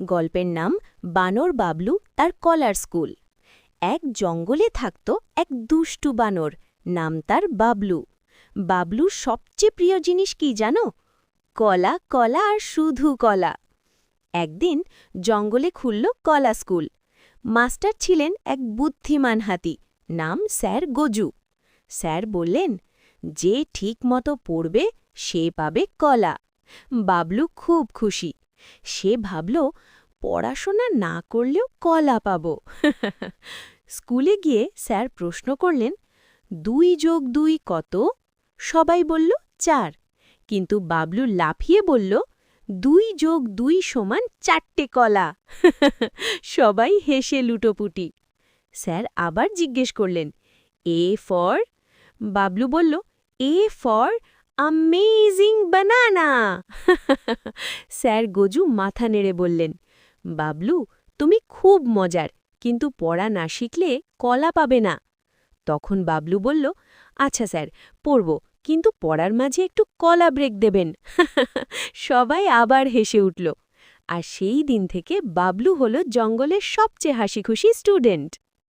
গল্পের নাম বানর বাবলু তার কলার স্কুল। এক জঙ্গলে থাকত এক দুষ্টু বানর, নাম তার বাবলু। বাবলুর সবচেয়ে প্রিয় জিনিস কি জানো? কলা, কলা আর শুধু কলা। একদিন জঙ্গলে খুলল কলা স্কুল। মাস্টার ছিলেন এক বুদ্ধিমান হাতি, নাম স্যার গজু। স্যার বললেন, যে ঠিক মতো পড়বে সে পাবে কলা। বাবলু খুব খুশি। সে ভাবল, পড়াশোনা না করলেও কলা পাব। স্কুলে গিয়ে স্যার প্রশ্ন করলেন, ২ যোগ ২ কত? সবাই বলল ৪। কিন্তু বাবলু লাফিয়ে বলল, ২ যোগ ২ সমান ৪টে কলা। সবাই হেসে লুটোপুটি। স্যার আবার জিজ্ঞেস করলেন, এ ফর? বাবলু বলল, A for amazing banana. Sir Gaju মাথা নেড়ে বললেন, বাবলু, তুমি খুব মজার, কিন্তু পড়া না শিখলে কলা পাবে না। তখন বাবলু বলল, আচ্ছা স্যার, পড়ব, কিন্তু পড়ার মাঝে একটু কলা ব্রেক দেবেন। সবাই আবার হেসে উঠল। আর সেই দিন থেকে বাবলু হল জঙ্গলের সবচেয়ে হাসিখুশি স্টুডেন্ট।